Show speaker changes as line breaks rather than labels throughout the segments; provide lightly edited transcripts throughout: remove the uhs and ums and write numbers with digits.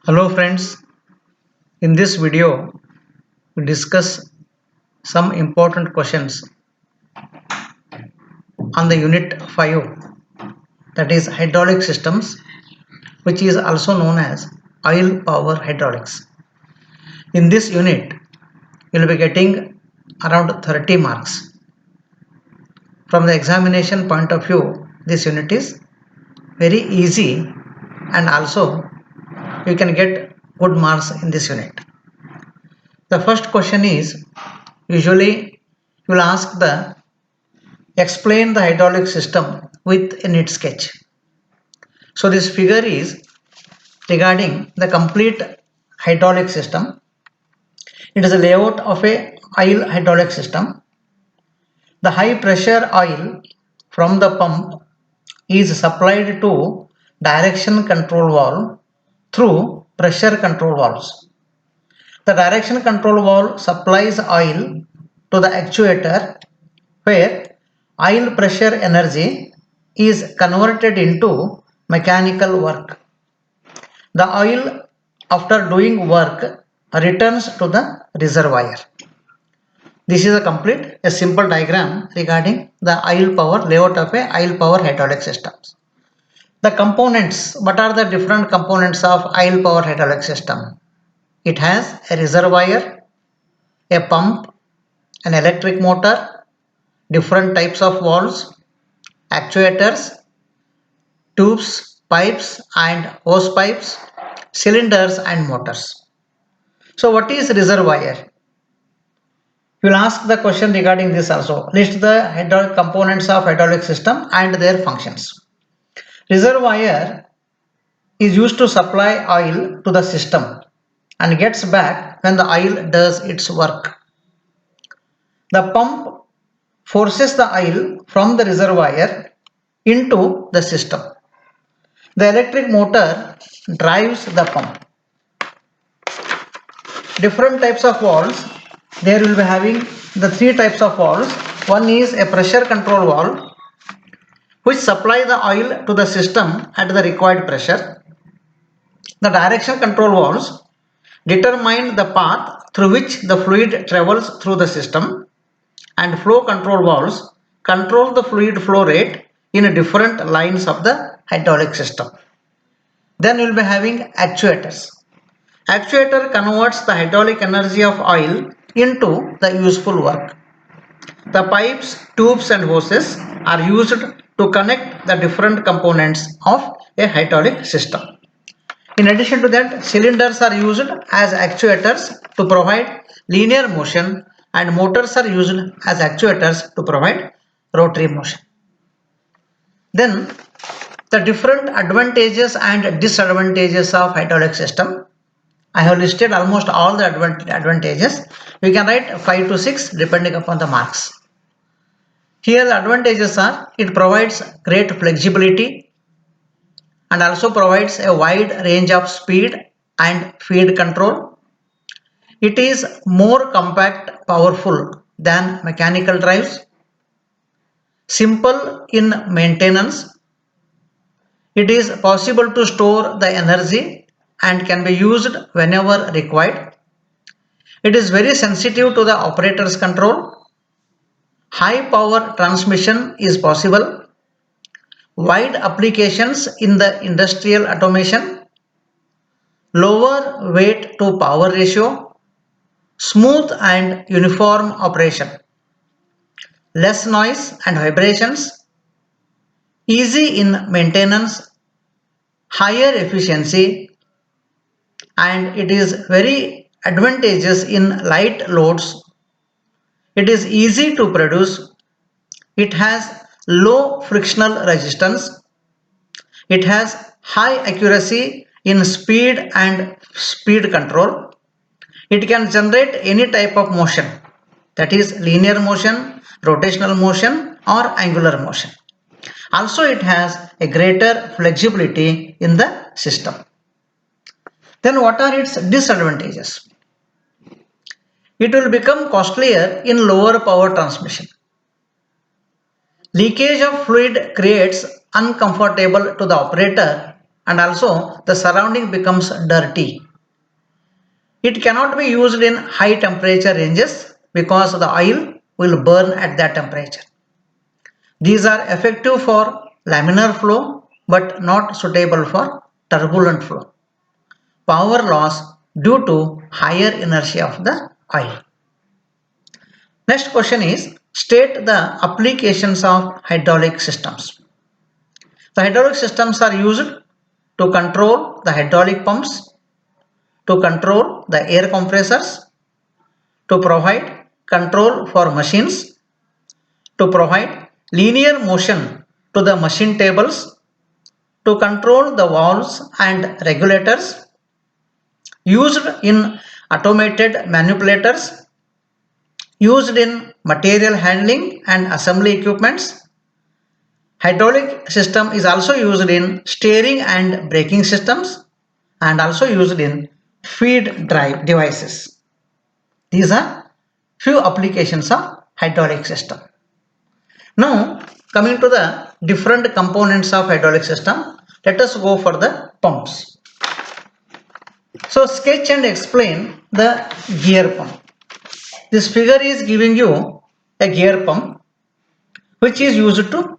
Hello friends, in this video we discuss some important questions on the unit 5, that is hydraulic systems, which is also known as oil power hydraulics. In this unit you will be getting around 30 marks. From the examination point of view, this unit is very easy and also you can get good marks in this unit. The first question is, usually you will ask the explain the hydraulic system with a neat sketch. So this figure is regarding the complete hydraulic system. It is a layout of a oil hydraulic system. The high pressure oil from the pump is supplied to direction control valve through pressure control valves. The direction control valve supplies oil to the actuator where oil pressure energy is converted into mechanical work. The oil, after doing work, returns to the reservoir. This is a simple diagram regarding the oil power layout of a oil power hydraulic systems. The components, what are the different components of oil power hydraulic system? It has a reservoir, a pump, an electric motor, different types of valves, actuators, tubes, pipes and hose pipes, cylinders and motors. So what is reservoir? You will ask the question regarding this also. List the hydraulic components of hydraulic system and their functions. Reservoir is used to supply oil to the system and gets back when the oil does its work. The pump forces the oil from the reservoir into the system. The electric motor drives the pump. Different types of valves. There will be having the three types of valves. One is a pressure control valve which supply the oil to the system at the required pressure. The direction control valves determine the path through which the fluid travels through the system, and flow control valves control the fluid flow rate in different lines of the hydraulic system. Then we will be having actuators. Actuator converts the hydraulic energy of oil into the useful work. The pipes, tubes and hoses are used to connect the different components of a hydraulic system. In addition to that, cylinders are used as actuators to provide linear motion and motors are used as actuators to provide rotary motion. Then the different advantages and disadvantages of hydraulic system. I have listed almost all the advantages. We can write 5 to 6 depending upon the marks. Here the advantages are, it provides great flexibility and also provides a wide range of speed and feed control. It is more compact, powerful than mechanical drives. Simple in maintenance. It is possible to store the energy and can be used whenever required. It is very sensitive to the operator's control. High power transmission is possible. Wide applications in the industrial automation. Lower weight to power ratio. Smooth and uniform operation. Less noise and vibrations. Easy in maintenance. Higher efficiency, and it is very advantageous in light loads. It is easy to produce. It has low frictional resistance. It has high accuracy in speed and speed control. It can generate any type of motion, that is linear motion, rotational motion or angular motion. Also it has a greater flexibility in the system. Then what are its disadvantages? It will become costlier in lower power transmission. Leakage of fluid creates uncomfortable to the operator and also the surrounding becomes dirty. It cannot be used in high temperature ranges because the oil will burn at that temperature. These are effective for laminar flow but not suitable for turbulent flow. Power loss due to higher inertia of the oil. Next question is state the applications of hydraulic systems. The hydraulic systems are used to control the hydraulic pumps, to control the air compressors, to provide control for machines, to provide linear motion to the machine tables, to control the valves and regulators, used in automated manipulators, used in material handling and assembly equipments. Hydraulic system is also used in steering and braking systems and also used in feed drive devices. These are few applications of hydraulic system. Now coming to the different components of hydraulic system, let us go for the pumps. So sketch and explain the gear pump. This figure is giving you a gear pump which is used to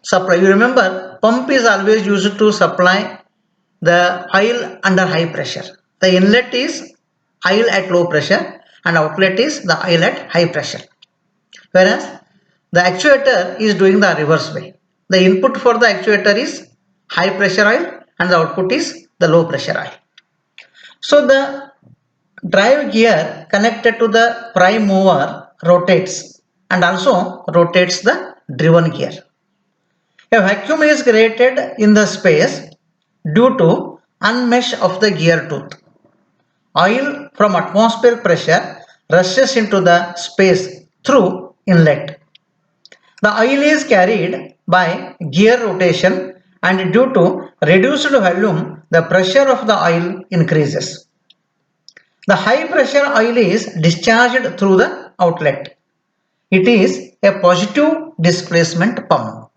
supply. You remember pump is always used to supply the oil under high pressure. The inlet is oil at low pressure and outlet is the oil at high pressure. Whereas the actuator is doing the reverse way. The input for the actuator is high pressure oil and the output is the low pressure oil. So the drive gear connected to the prime mover rotates and also rotates the driven gear. A vacuum is created in the space due to unmesh of the gear tooth. Oil from atmospheric pressure rushes into the space through inlet. The oil is carried by gear rotation and due to reduced volume, the pressure of the oil increases. The high pressure oil is discharged through the outlet. It is a positive displacement pump.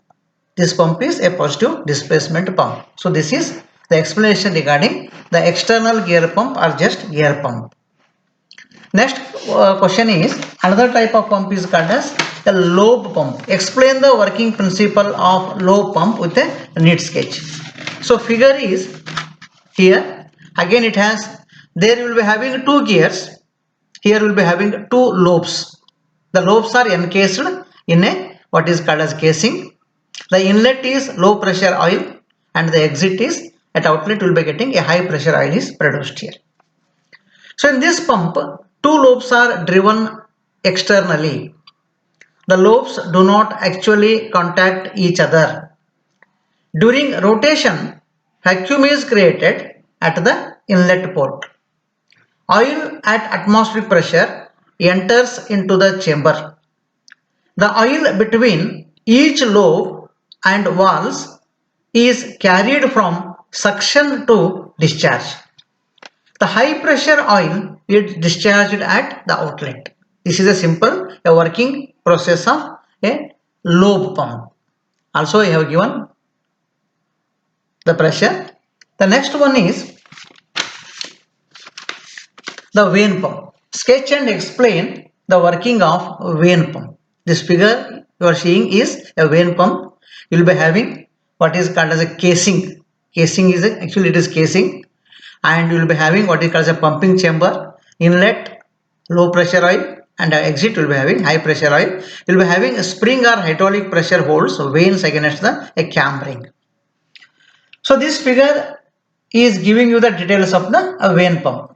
This pump is a positive displacement pump. So this is the explanation regarding the external gear pump or just gear pump. Next question is another type of pump is called as a lobe pump. Explain the working principle of lobe pump with a neat sketch. So figure is here. Again it has, there will be having two gears. Here will be having two lobes. The lobes are encased in a what is called as casing. The inlet is low pressure oil and the exit is at outlet will be getting a high pressure oil is produced here. So in this pump, two lobes are driven externally. The lobes do not actually contact each other. During rotation, vacuum is created at the inlet port. Oil at atmospheric pressure enters into the chamber. The oil between each lobe and valves is carried from suction to discharge. The high pressure oil is discharged at the outlet. This is a simple working process of a lobe pump. Also I have given the pressure. The next one is the vane pump. Sketch and explain the working of vane pump. This figure you are seeing is a vane pump. You will be having what is called as a casing. Casing is actually it is casing, and you will be having what is called as a pumping chamber, inlet low pressure oil and exit will be having high pressure oil. You will be having a spring or hydraulic pressure holds vanes against a cam ring. So this figure is giving you the details of the vane pump.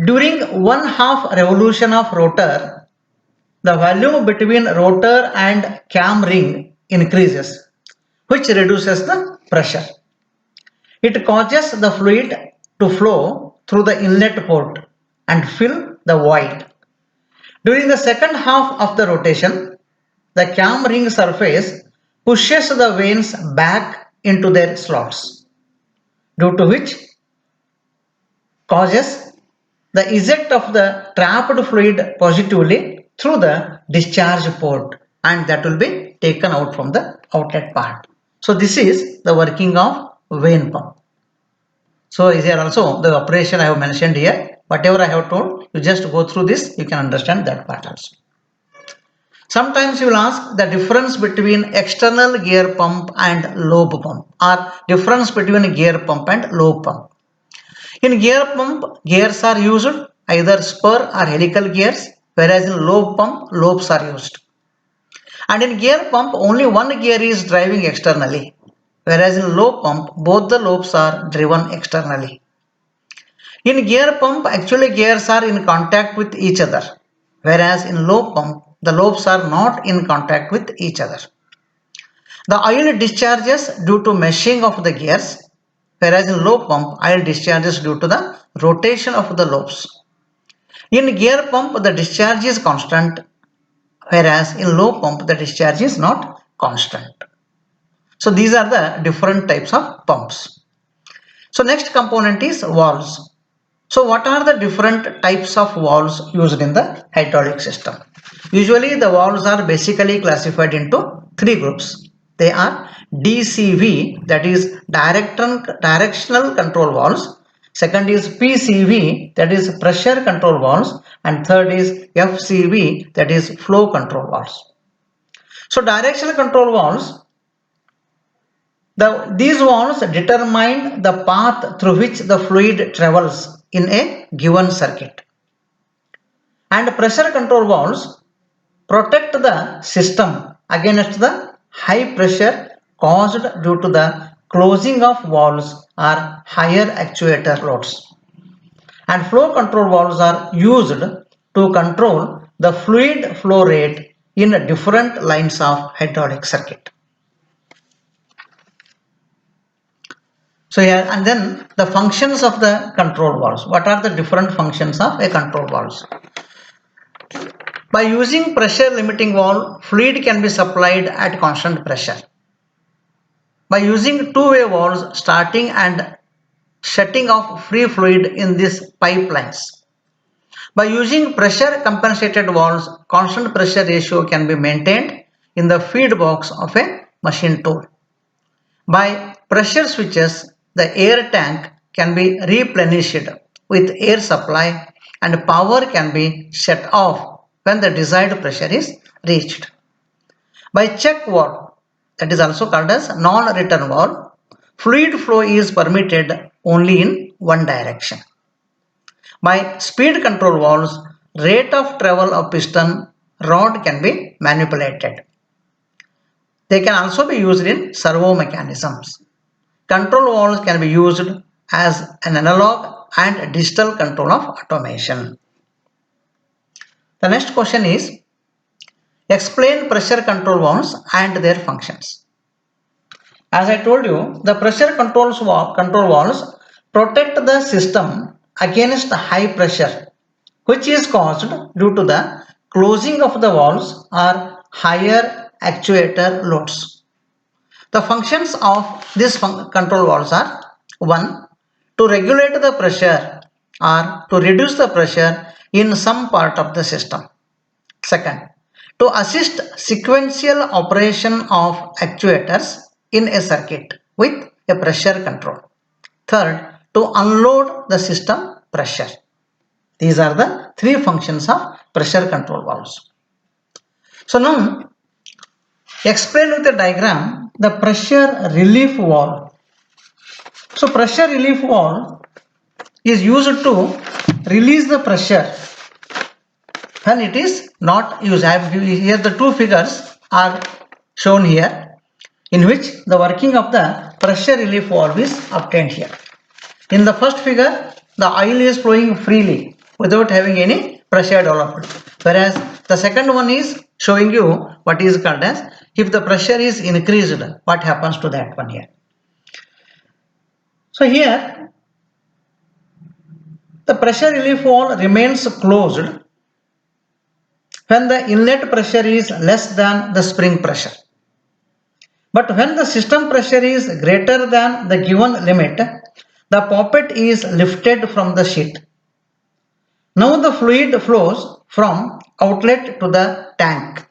During 1/2 revolution of rotor, the volume between rotor and cam ring increases, which reduces the pressure. It causes the fluid to flow through the inlet port and fill the void. During the second half of the rotation, the cam ring surface pushes the vanes back into their slots, due to which causes the eject of the trapped fluid positively through the discharge port, and that will be taken out from the outlet part. So this is the working of vane pump. So here also the operation I have mentioned here, whatever I have told, you just go through this, you can understand that part also. Sometimes you will ask the difference between external gear pump and lobe pump, or difference between gear pump and lobe pump. In gear pump, gears are used either spur or helical gears, whereas in lobe pump, lobes are used. And in gear pump, only one gear is driving externally, whereas in lobe pump, both the lobes are driven externally. In gear pump, actually gears are in contact with each other, whereas in lobe pump, the lobes are not in contact with each other. The oil discharges due to meshing of the gears, whereas in lobe pump, oil discharges due to the rotation of the lobes. In gear pump, the discharge is constant, whereas in lobe pump, the discharge is not constant. So these are the different types of pumps. So next component is valves. So what are the different types of valves used in the hydraulic system? Usually the valves are basically classified into three groups. They are DCV, that is directional control valves. Second is PCV, that is pressure control valves. And third is FCV, that is flow control valves. So directional control valves, these valves determine the path through which the fluid travels in a given circuit. And pressure control valves protect the system against the high pressure caused due to the closing of valves or higher actuator loads. And flow control valves are used to control the fluid flow rate in different lines of hydraulic circuit. So here, and then the functions of the control valves. What are the different functions of a control valves? By using pressure limiting valve, fluid can be supplied at constant pressure. By using two-way valves, starting and shutting off free fluid in these pipelines. By using pressure compensated valves, constant pressure ratio can be maintained in the feed box of a machine tool. By pressure switches, the air tank can be replenished with air supply and power can be shut off when the desired pressure is reached. By check valve, that is also called as non-return valve, fluid flow is permitted only in one direction. By speed control valves, rate of travel of piston rod can be manipulated. They can also be used in servo mechanisms. Control valves can be used as an analog and digital control of automation. The next question is, explain pressure control valves and their functions. As I told you, the pressure control valves protect the system against high pressure, which is caused due to the closing of the valves or higher actuator loads. The functions of these control valves are: 1. To regulate the pressure or to reduce the pressure in some part of the system. Second, to assist sequential operation of actuators in a circuit with a pressure control. Third, to unload the system pressure. These are the three functions of pressure control valves. So now, explain with a diagram the pressure relief valve. So pressure relief valve is used to release the pressure when it is not used. I have here the two figures are shown here, in which the working of the pressure relief valve is obtained here. In the first figure, the oil is flowing freely without having any pressure developed, whereas the second one is showing you what is called as, if the pressure is increased, what happens to that one here. So here the pressure relief valve remains closed when the inlet pressure is less than the spring pressure. But when the system pressure is greater than the given limit, the poppet is lifted from the sheet. Now the fluid flows from outlet to the tank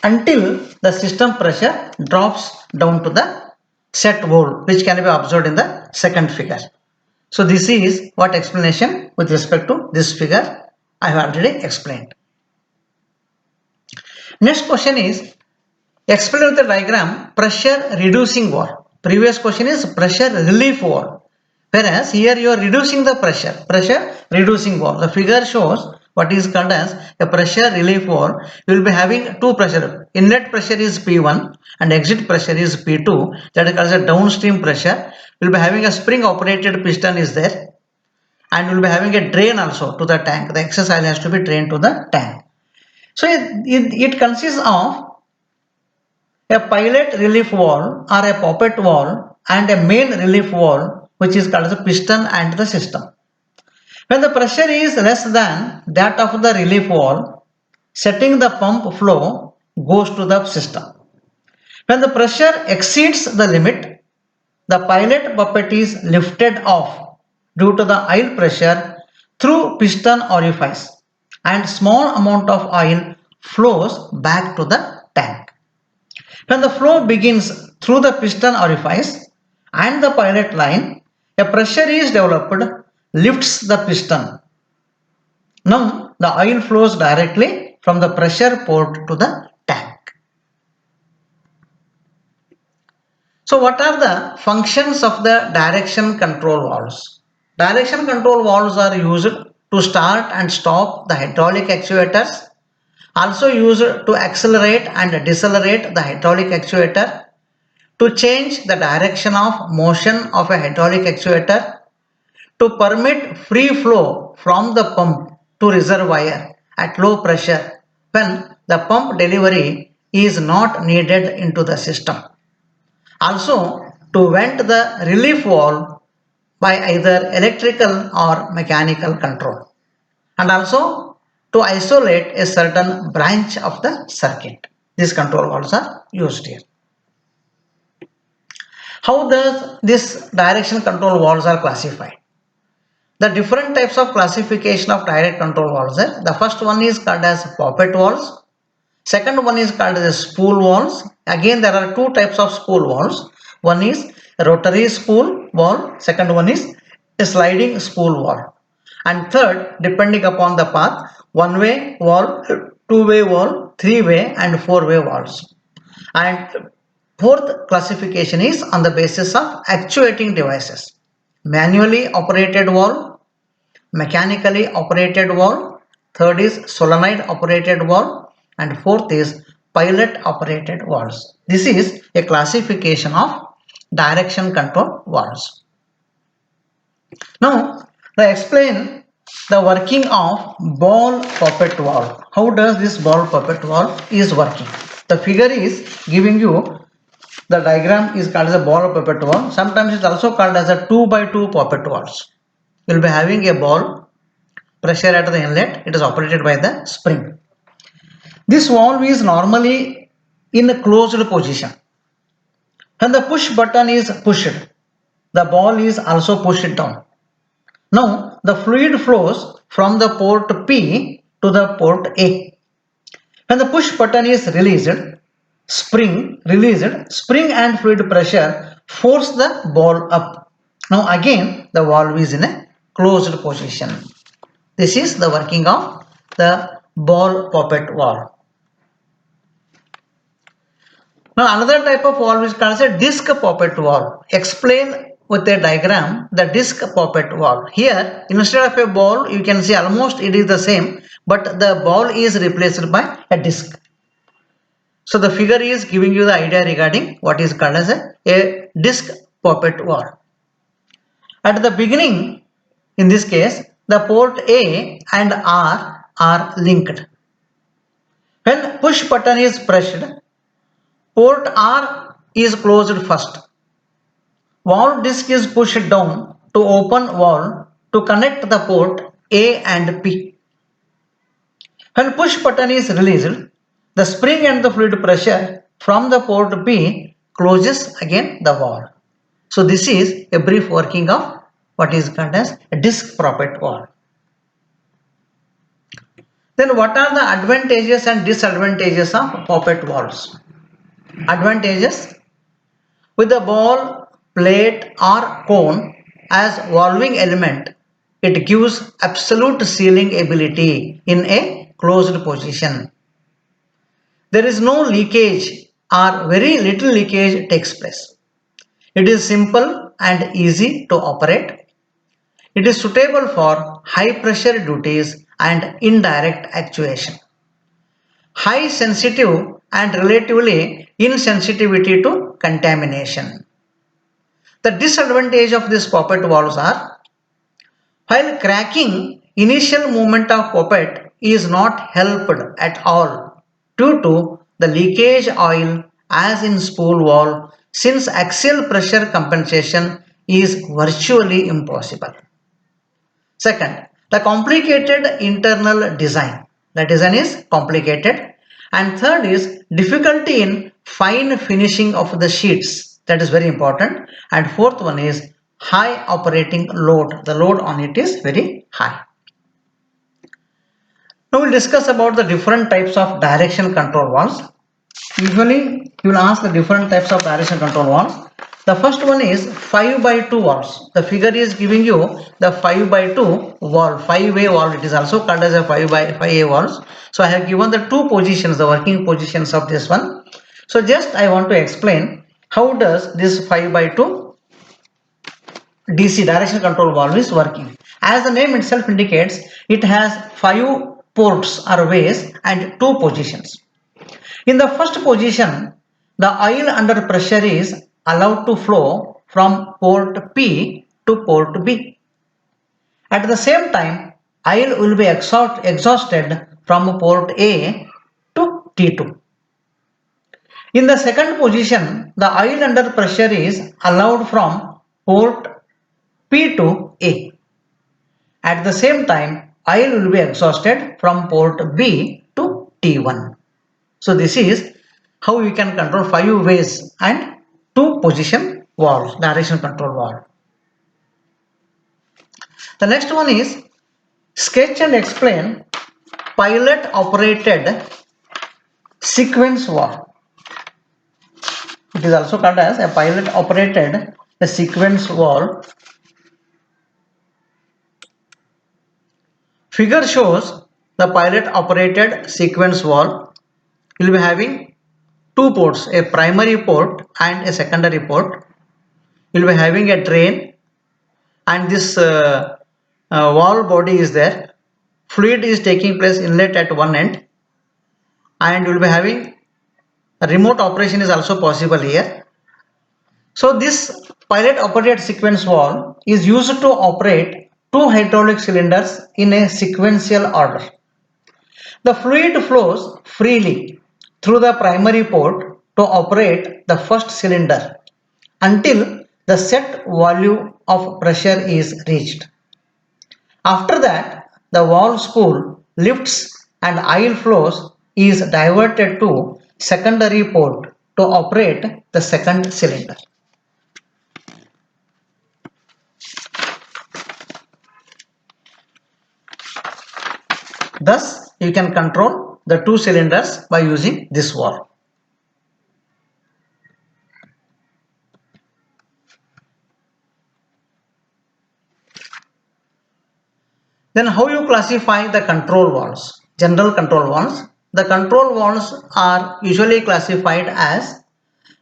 until the system pressure drops down to the set hole which can be observed in the second figure. So this is what explanation with respect to this figure I have already explained. Next question is explain with the diagram pressure reducing valve. Previous question is pressure relief valve. Whereas here you are reducing the pressure reducing valve. The figure shows what is called as a pressure relief valve. You will be having two pressure. Inlet pressure is P1 and exit pressure is P2. That is called as a downstream pressure. You will be having a spring operated piston is there, and you will be having a drain also to the tank. The excess oil has to be drained to the tank. So it consists of a pilot relief valve or a poppet valve and a main relief valve, which is called as a piston and the system. When the pressure is less than that of the relief valve, setting the pump flow goes to the system. When the pressure exceeds the limit, the pilot puppet is lifted off due to the oil pressure through piston orifice, and small amount of oil flows back to the tank. When the flow begins through the piston orifice and the pilot line, a pressure is developed, lifts the piston. Now the oil flows directly from the pressure port to the tank. So what are the functions of the direction control valves? Direction control valves are used to start and stop the hydraulic actuators, also used to accelerate and decelerate the hydraulic actuator, to change the direction of motion of a hydraulic actuator, to permit free flow from the pump to reservoir at low pressure when the pump delivery is not needed into the system. Also to vent the relief valve by either electrical or mechanical control, and also to isolate a certain branch of the circuit. These control valves are used here. How does this direction control valves are classified? The different types of classification of direct control valves are, the first one is called as poppet valves, second one is called as spool valves. Again there are two types of spool valves. One is rotary spool valve, second one is a sliding spool valve, and third, depending upon the path, one way valve, two-way valve, three-way and four-way valves. And fourth classification is on the basis of actuating devices: manually operated valve, mechanically operated valve, third is solenoid operated valve, and fourth is pilot operated valves. This is a classification of direction control valves. Now, let's explain the working of ball puppet valve. How does this ball puppet valve is working? The figure is giving you, the diagram is called as a ball puppet valve. Sometimes it is also called as a 2x2 puppet valves. You will be having a ball, pressure at the inlet, it is operated by the spring. This valve is normally in a closed position. When the push button is pushed, the ball is also pushed down. Now the fluid flows from the port P to the port A. When the push button is spring and fluid pressure force the ball up. Now again the valve is in a closed position. This is the working of the ball puppet valve. Now another type of valve is called as a disc puppet valve. Explain with a diagram the disc puppet valve. Here instead of a ball you can see almost it is the same, but the ball is replaced by a disc. So the figure is giving you the idea regarding what is called as a disc puppet valve. At the beginning, in this case, the port A and R are linked. When push button is pressed, port R is closed first. Valve disc is pushed down to open valve to connect the port A and P. When push button is released, the spring and the fluid pressure from the port P closes again the valve. So this is a brief working of what is called as a disc puppet valve. Then what are the advantages and disadvantages of puppet valves? Advantages: With the ball, plate or cone as valving element, it gives absolute sealing ability in a closed position. There is no leakage or very little leakage takes place. It is simple and easy to operate. It is suitable for high pressure duties and indirect actuation. High sensitive and relatively insensitivity to contamination. The disadvantage of these poppet valves are, while cracking, initial movement of poppet is not helped at all due to the leakage oil as in spool valve, since axial pressure compensation is virtually impossible. Second, the complicated internal design. The design is complicated. And third is difficulty in fine finishing of the sheets. That is very important. And fourth one is high operating load. The load on it is very high. Now we'll discuss about the different types of direction control valves. Usually you will ask the different types of direction control valves. The first one is 5 by 2 valves. The figure is giving you the 5 by 2 valve, 5-way valve. It is also called as a 5 by 5-way valves. So I have given the two positions, the working positions of this one. So just I want to explain how does this 5 by 2 DC direction control valve is working. As the name itself indicates, it has 5 ports or ways and 2 positions. In the first position, the oil under pressure is allowed to flow from port P to port B. At the same time, oil will be exhausted from port A to T2. In the second position, the oil under pressure is allowed from port P to A. At the same time, oil will be exhausted from port B to T1. So this is how you can control 5 ways and 2 position valves, direction control valve. The next one is sketch and explain pilot operated sequence valve. It is also called as a pilot operated sequence valve. Figure shows the pilot operated sequence valve. You will be having 2 ports, a primary port and a secondary port. You will be having a drain, and this valve body is there. Fluid is taking place inlet at one end, and you will be having a remote operation is also possible here. So this pilot operated sequence valve is used to operate 2 hydraulic cylinders in a sequential order. The fluid flows freely through the primary port to operate the first cylinder until the set value of pressure is reached. After that, the valve spool lifts and oil flows is diverted to secondary port to operate the second cylinder. Thus, you can control the 2 cylinders by using this valve. Then how you classify the control valves? General control valves. The control valves are usually classified as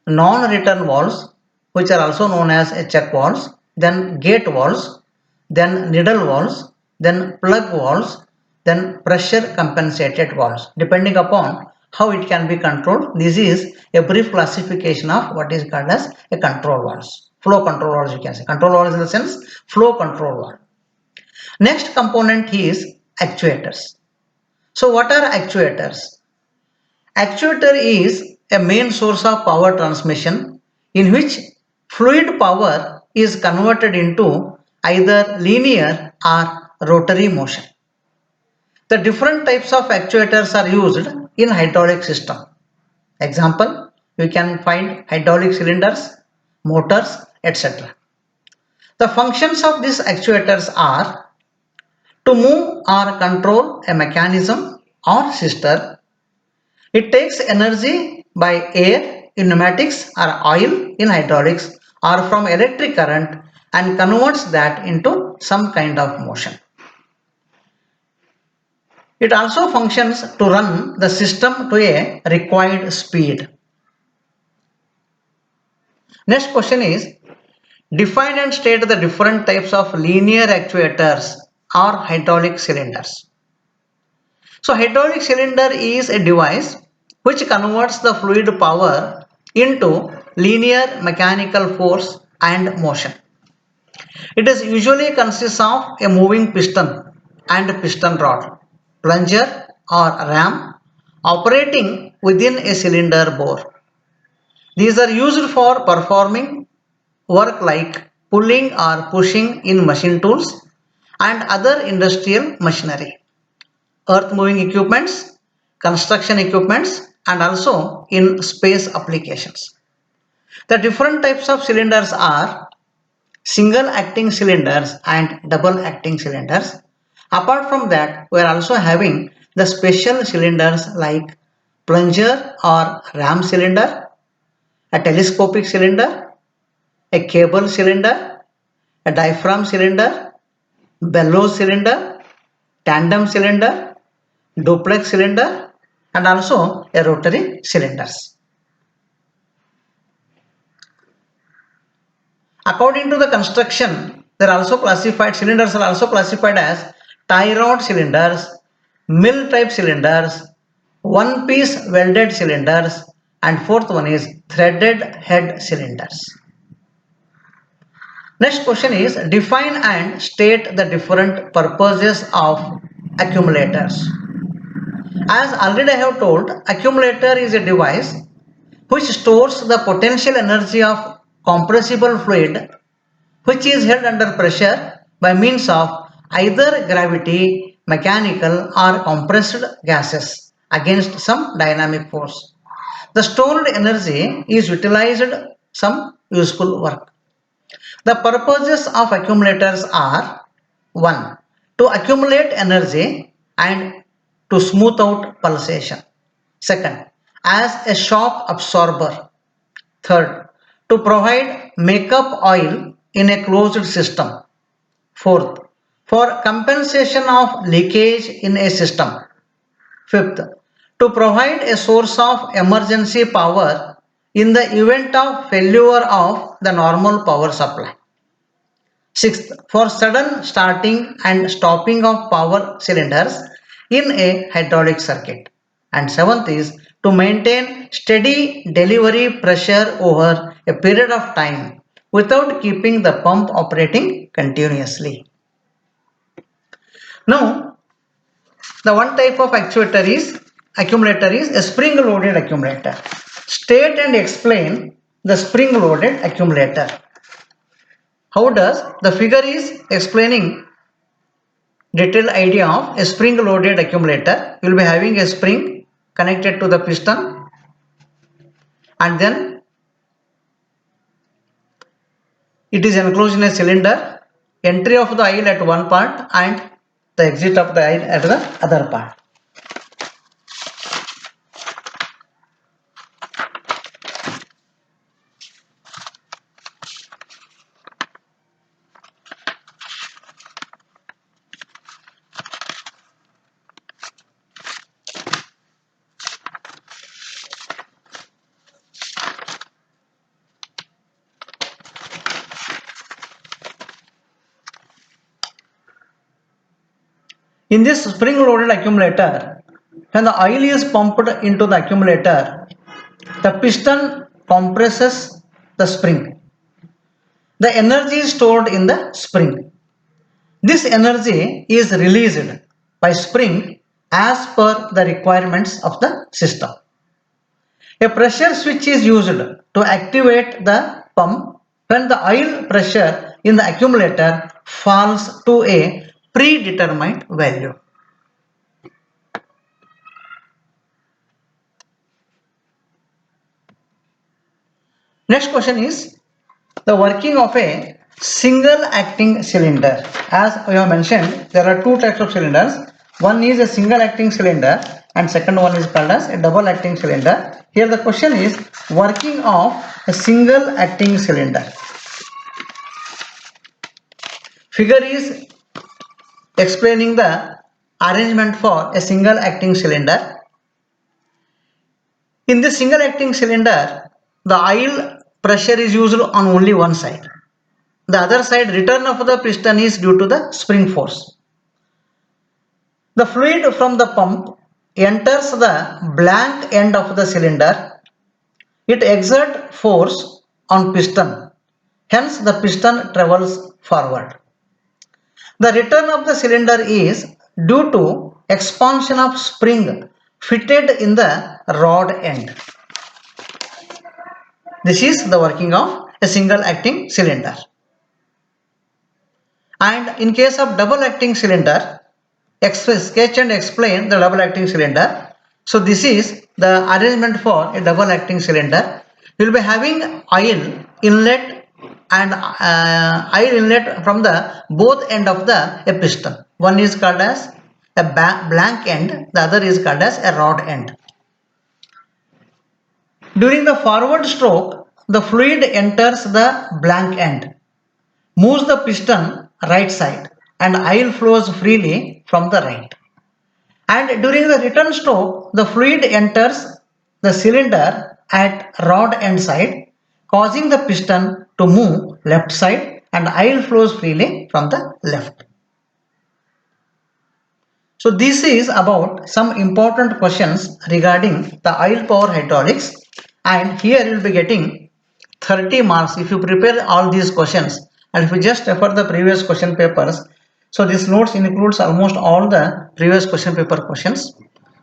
non-return valves, which are also known as check valves, then gate valves, then needle valves, then plug valves, then pressure compensated valves. Depending upon how it can be controlled, this is a brief classification of what is called as a control valves. Flow control valves, you can say. Control valves in the sense flow control valve. Next component is actuators. So what are actuators? Actuator is a main source of power transmission in which fluid power is converted into either linear or rotary motion. The different types of actuators are used in hydraulic system. Example, you can find hydraulic cylinders, motors, etc. The functions of these actuators are to move or control a mechanism or system. It takes energy by air in pneumatics or oil in hydraulics or from electric current and converts that into some kind of motion. It also functions to run the system to a required speed. Next question is, define and state the different types of linear actuators or hydraulic cylinders. So hydraulic cylinder is a device which converts the fluid power into linear mechanical force and motion. It is usually consists of a moving piston and piston rod, plunger or ram operating within a cylinder bore. These are used for performing work like pulling or pushing in machine tools and other industrial machinery, earth moving equipments, construction equipments, and also in space applications. The different types of cylinders are single acting cylinders and double acting cylinders. Apart from that, we are also having the special cylinders like plunger or ram cylinder, a telescopic cylinder, a cable cylinder, a diaphragm cylinder, bellows cylinder, tandem cylinder, duplex cylinder, and also a rotary cylinders. According to the construction, they are also classified, cylinders are also classified as tie rod cylinders, mill type cylinders, one piece welded cylinders, and fourth one is threaded head cylinders. Next question is, define and state the different purposes of accumulators. As already I have told, accumulator is a device which stores the potential energy of compressible fluid which is held under pressure by means of either gravity, mechanical or compressed gases against some dynamic force. The stored energy is utilized some useful work. The purposes of accumulators are 1. To accumulate energy and to smooth out pulsation. Second, as a shock absorber. Third, to provide makeup oil in a closed system. Fourth, for compensation of leakage in a system. Fifth, to provide a source of emergency power in the event of failure of the normal power supply. Sixth, for sudden starting and stopping of power cylinders in a hydraulic circuit. And seventh is to maintain steady delivery pressure over a period of time without keeping the pump operating continuously. Now, the one type of accumulator is a spring loaded accumulator. State and explain the spring loaded accumulator. How does the figure is explaining detailed idea of a spring loaded accumulator. You will be having a spring connected to the piston and then it is enclosed in a cylinder, entry of the oil at one part and the exit of the oil at the other part. In this spring loaded accumulator, when the oil is pumped into the accumulator, the piston compresses the spring. The energy is stored in the spring. This energy is released by spring as per the requirements of the system. A pressure switch is used to activate the pump when the oil pressure in the accumulator falls to a predetermined value. Next question is the working of a single acting cylinder. As we have mentioned, there are two types of cylinders. One is a single acting cylinder and second one is called as a double acting cylinder. Here the question is working of a single acting cylinder. Figure is explaining the arrangement for a single acting cylinder. In this single acting cylinder, the oil pressure is used on only one side. The other side return of the piston is due to the spring force. The fluid from the pump enters the blank end of the cylinder. It exerts force on piston. Hence the piston travels forward. The return of the cylinder is due to expansion of spring fitted in the rod end. This is the working of a single acting cylinder. And in case of double acting cylinder, sketch and explain the double acting cylinder. So this is the arrangement for a double acting cylinder. You will be having oil inlet and oil inlet from the both end of the piston. One is called as a blank end, the other is called as a rod end. During the forward stroke, the fluid enters the blank end, moves the piston right side and oil flows freely from the right. And during the return stroke, the fluid enters the cylinder at rod end side, causing the piston to move left side and oil flows freely from the left. So this is about some important questions regarding the oil power hydraulics, and here you will be getting 30 marks if you prepare all these questions, and if you just refer the previous question papers. So this notes includes almost all the previous question paper questions.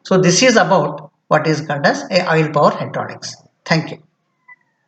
So this is about what is called as a oil power hydraulics. Thank you.